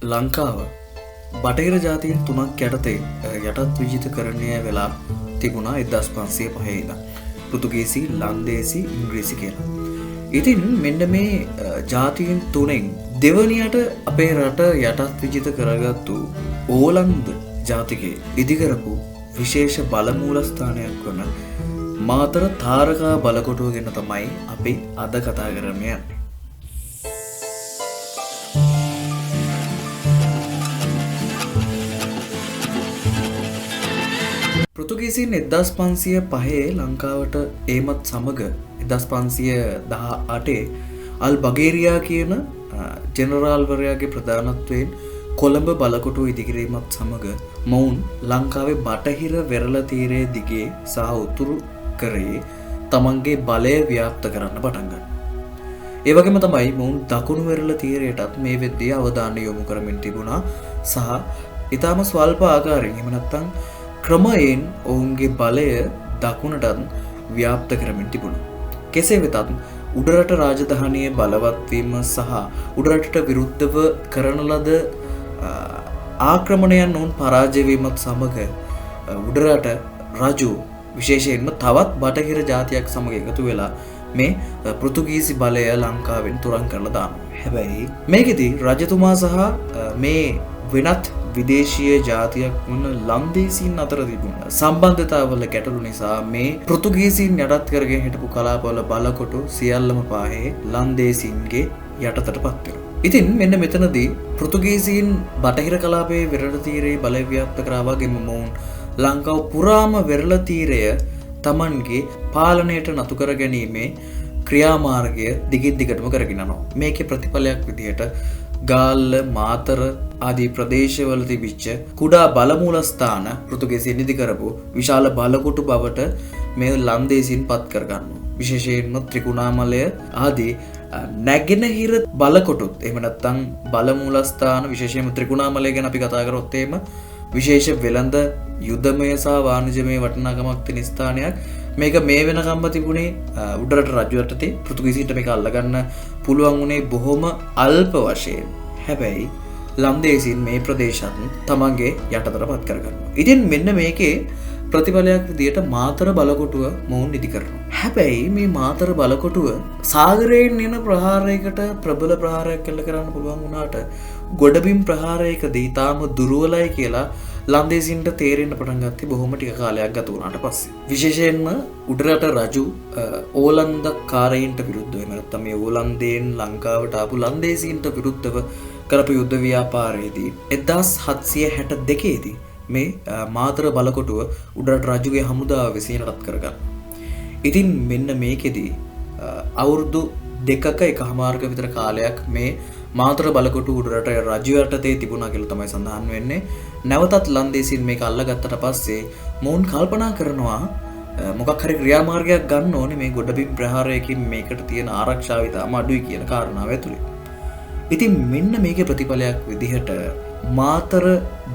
ලංකාව බටහිර ජාතීන් 3ක් යටතේ යටත් විජිතකරණය වෙලා තිබුණා 1505 ඉඳන්. පෘතුගීසි, ලන්දේසි, ඉංග්‍රීසි කියලා. ඉතින් මෙන්න මේ ජාතීන් තුනෙන් දෙවනියට අපේ රට යටත් විජිත කරගත්තු ඕලන්ද ජාතිකයේ ඉදිකරපු විශේෂ බලමූලස්ථානයක් වන මාතර තාරකා බලකොටුව ගැන තමයි අපි අද කතා කරන්න යන්නේ. පෘතුගීසින් 1505 ලංකාවට ඒමත් සමග 1518 අල් බගේරියා කියන ජෙනරාල්වරයාගේ ප්‍රධානත්වයෙන් කොළඹ බලකොටුව ඉදිකිරීමත් සමග මොවුන් ලංකාවේ බටහිර වෙරළ තීරයේ දිගේ සහ උතුරු කරේ තමන්ගේ බලය ව්‍යාප්ත කරන්න පටන් ගන්නවා. ඒ වගේම තමයි මොවුන් දකුණු වෙරළ තීරයටත් මේ වෙද්දී අවධානය යොමු කරමින් තිබුණා සහ ඊටම ස්වල්ප ආකාරයෙන් එහෙම නැත්නම් ක්‍රමයෙන් ඔවුන්ගේ බලය දකුණටත් ව්‍යාප්ත කරමින් තිබුණා. කෙසේ වෙතත් උඩරට රාජධානියේ බලවත් වීම සහ උඩරටට විරුද්ධව කරන ලද ආක්‍රමණයන් ඔවුන් පරාජය වීමත් සමග උඩරට රජු විශේෂයෙන්ම තවත් බටහිර ජාතියක් සමග එකතු වෙලා මේ පෘතුගීසි බලය ලංකාවෙන් තුරන් කරලා දානවා. හැබැයි මේකෙදි රජතුමා සහ මේ වෙනත් විදේශීය ජාතියක් වන ලන්දේසීන් අතර තිබුණ සම්බන්ධතාවල ගැටලු නිසා මේ පෘතුගීසීන් යටත් කරගෙන හිටපු කලාපවල බලකොටු සියල්ලම පාහේ ලන්දේසීන්ගේ යටතට පත් වෙනවා. ඉතින් මෙන්න මෙතනදී පෘතුගීසීන් බටහිර කලාපයේ වෙරළ තීරයේ බලය ව්‍යාප්ත කරා වගේම මොවුන් ලංකාව පුරාම වෙරළ තීරය තමන්ගේ පාලනයට නතු කර ගැනීමේ ක්‍රියාමාර්ගය දිගින් දිගටම කරගෙන යනවා. මේකේ ප්‍රතිඵලයක් විදිහට ගාල්ල, මාතර ආදී ප්‍රදේශවල තිබිච්ච කුඩා බලමූලස්ථාන පෘතුගීසීන් ඉදි කරපු විශාල බලකොටු බවට මේ ලන්දේසීන් පත් කර ගන්නවා. විශේෂයෙන්ම ත්‍රිකුණාමලය ආදී නැගෙනහිර බලකොටුත් එහෙම නැත්නම් බලමූලස්ථාන විශේෂයෙන්ම ත්‍රිකුණාමලය ගැන අපි කතා කරොත් එහෙම විශේෂ වෙළඳ යුදමය සහ වාණිජමය වටිනාකමක් තියෙන ස්ථානයක්. මේක මේ වෙනකම්ම තිබුණේ උඩරට රජු යටතේ. පෘතුගීසීන්ට මේක අල්ලගන්න පුළුවන් වුණේ බොහොම අල්ප වශයෙන්. හැබැයි ලන්දේසීන් මේ ප්‍රදේශත් තමන්ගේ යටතට පත් කරගන්නවා. ඉතින් මෙන්න මේකේ ප්‍රතිඵලයක් විදියට මාතර බලකොටුව මොවුන් ඉදි කරනවා. හැබැයි මේ මාතර බලකොටුව සාගරයෙන් එන ප්‍රහාරයකට ප්‍රබල ප්‍රහාරයක් කළ කරන්න පුළුවන් වුණාට ගොඩබිම් ප්‍රහාරයකදී ඊටාම දුර්වලයි කියලා ලන්දේසීන්ට තේරෙන්න පටන් ගත්තේ බොහොම ටික කාලයක් ගත වුණාට පස්සේ. විශේෂයෙන්ම උඩරට රජු ඕලන්දකාරයින්ට විරුද්ධව එහෙම නැත්නම් මේ ඕලන්දයෙන් ලංකාවට ආපු ලන්දේසීන්ට විරුද්ධව කරපු යුද්ධ ව්‍යාපාරයේදී 1762 දී මේ මාතර බලකොටුව උඩරට රජුගේ හමුදාව විසින් රත් කරගන්නවා. ඉතින් මෙන්න මේකෙදී අවුරුදු දෙකක එකමාර්ග විතර කාලයක් මේ මාතර බලකොටුව උඩරට රජු යටතේ තිබුණා කියලා තමයි සඳහන් වෙන්නේ. නැවතත් ලන්දේසීන් මේක අල්ලගත්තට පස්සේ මොවුන් කල්පනා කරනවා මොකක් හරි ක්‍රියාමාර්ගයක් ගන්න ඕනේ මේ ගොඩබිම් ප්‍රහාරයකින් මේකට තියෙන ආරක්ෂාව ඉතාම අඩුයි කියන කාරණාව ඇතුළේ. ඉතින් මෙන්න මේකේ ප්‍රතිඵලයක් විදිහට මාතර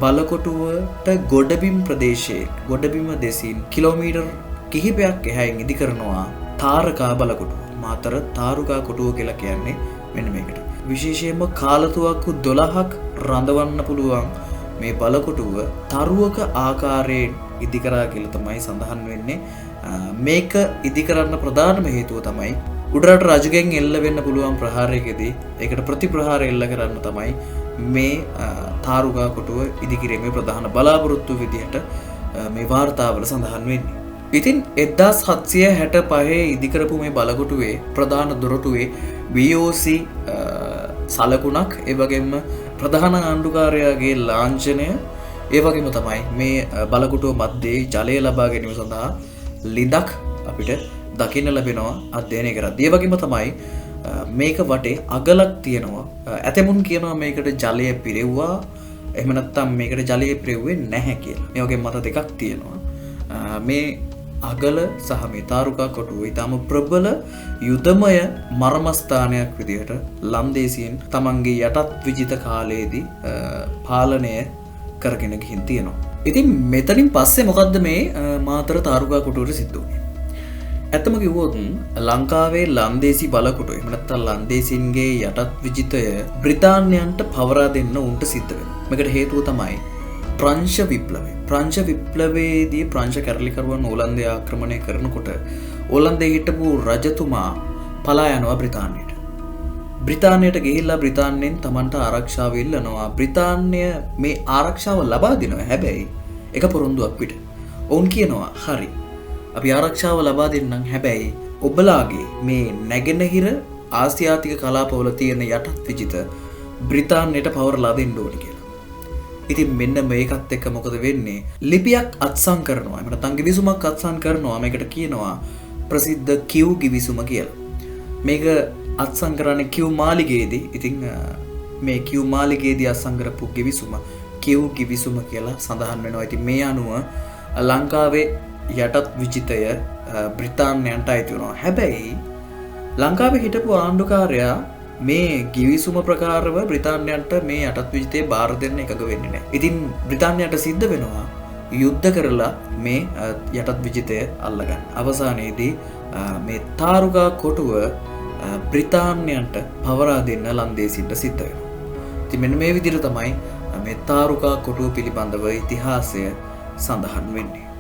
බලකොටුවට ගොඩබිම් ප්‍රදේශයේ ගොඩබිම දෙසින් කිලෝමීටර් කිහිපයක් එහායින් ඉදි කරනවා තාරකා බලකොටුව. මාතර තාරුකා කොටුව කියලා කියන්නේ මෙන්න මේකට. විශේෂයෙන්ම කාලතුවක්කු 12ක් රඳවන්න පුළුවන් මේ බලකොටුව තරුවක ආකාරයෙන් ඉදි කරා කියලා තමයි සඳහන් වෙන්නේ. මේක ඉදි කරන්න ප්‍රධානම හේතුව තමයි උඩරට රජුගෙන් එල්ල වෙන්න පුළුවන් ප්‍රහාරයකදී ඒකට ප්‍රතිප්‍රහාර එල්ල කරන්න තමයි මේ තාරුකා කොටුව ඉදිකිරීමේ ප්‍රධාන බලාපොරොත්තු විදිහට මේ වාර්තාවල සඳහන් වෙන්නේ. ඉතින් 1765 ඉදිකරපු මේ බලකොටුවේ ප්‍රධාන දොරටුවේ VOC සලකුණක් ඒ වගේම ප්‍රධාන ආණ්ඩුකාරයාගේ ලාංඡනය ඒ වගේම තමයි මේ බලකොටුව මැද්දේ ජලය ලබා ගැනීම සඳහා ලිඳක් අපිට දකින්න ලැබෙනවා අධ්‍යයනය කරද්දී. ඒ වගේම තමයි මේක වටේ අගලක් තියෙනවා. ඇතමුන් කියනවා මේකට ජලය පිරෙව්වා එහෙම නැත්නම් මේකට ජලය පිරෙව්වේ නැහැ කියලා. මේ වගේ මත දෙකක් තියෙනවා. මේ අගල සහ මේ තාරුකා කොටුව ඊටම ප්‍රබල යුදමය මර්මස්ථානයක් විදිහට ලන්දේසීන් තමන්ගේ යටත් විජිත කාලයේදී පාලනය කරගෙන ගිහින් තියෙනවා. ඉතින් මෙතනින් පස්සේ මොකද්ද මේ මාතර තාරුකා කොටුවට සිද්ධ වුනේ? ඇත්තම කිව්වොත් ලංකාවේ ලන්දේසි බලකොටු එහෙම නැත්නම් ලන්දේසින්ගේ යටත් විජිතය බ්‍රිතාන්‍යයන්ට පවරා දෙන්න උන්ට සිද්ධ වෙනවා. මේකට හේතුව තමයි ප්‍රංශ විප්ලවය. ප්‍රංශ විප්ලවයේදී ප්‍රංශ කැරලිකරුවන් ඕලන්දය ආක්‍රමණය කරනකොට ඕලන්දයේ හිටපු රජතුමා පලා යනවා බ්‍රිතාන්‍යයට. බ්‍රිතාන්‍යයට ගිහිල්ලා බ්‍රිතාන්‍යයෙන් Tamanට ආරක්ෂාව ඉල්ලනවා. බ්‍රිතාන්‍ය මේ ආරක්ෂාව ලබා දෙනවා. හැබැයි එක පොරොන්දුවක් පිට. ඔවුන් කියනවා හරි. අපි ආරක්ෂාව ලබා දෙන්නම්. හැබැයි ඔබලාගේ මේ නැගෙනහිර ආසියාතික කලාපවල තියෙන යටත් විජිත බ්‍රිතාන්‍යයට පවරලා දෙන්න ඕනේ කියලා. ඉතින් මෙන්න මේකත් එක්ක මොකද වෙන්නේ? ලිපියක් අත්සන් කරනවා. එහෙම නැත්නම් ගිවිසුමක් අත්සන් කරනවා. මේකට කියනවා ප්‍රසිද්ධ කිව් ගිවිසුම කියලා. මේක අත්සන් කරන්නේ කිව් මාලිගයේදී. ඉතින් මේ කිව් මාලිගයේදී අත්සන් කරපු ගිවිසුම කිව් ගිවිසුම කියලා සඳහන් වෙනවා. ඉතින් මේ අනුව ලංකාවේ යටත් විජිතය බ්‍රිතාන්‍යයන්ට අයිති වෙනවා. හැබැයි ලංකාවේ හිටපු ආණ්ඩුකාරයා මේ ගිවිසුම ප්‍රකාරව බ්‍රිතාන්‍යයන්ට මේ යටත් විජිතය බාර දෙන්න එකඟ වෙන්නේ නැහැ. ඉතින් බ්‍රිතාන්‍යයට සිද්ධ වෙනවා යුද්ධ කරලා මේ යටත් විජිතය අල්ලගන්න. අවසානයේදී මේ තාරුකා කොටුව බ්‍රිතාන්‍යයන්ට පවරා දෙන්න ලන්දේසින්ට සිද්ධ වෙනවා. ඉතින් මෙන්න මේ විදිහට තමයි මේ තාරුකා කොටුව පිළිබඳව ඉතිහාසය සඳහන් වෙන්නේ.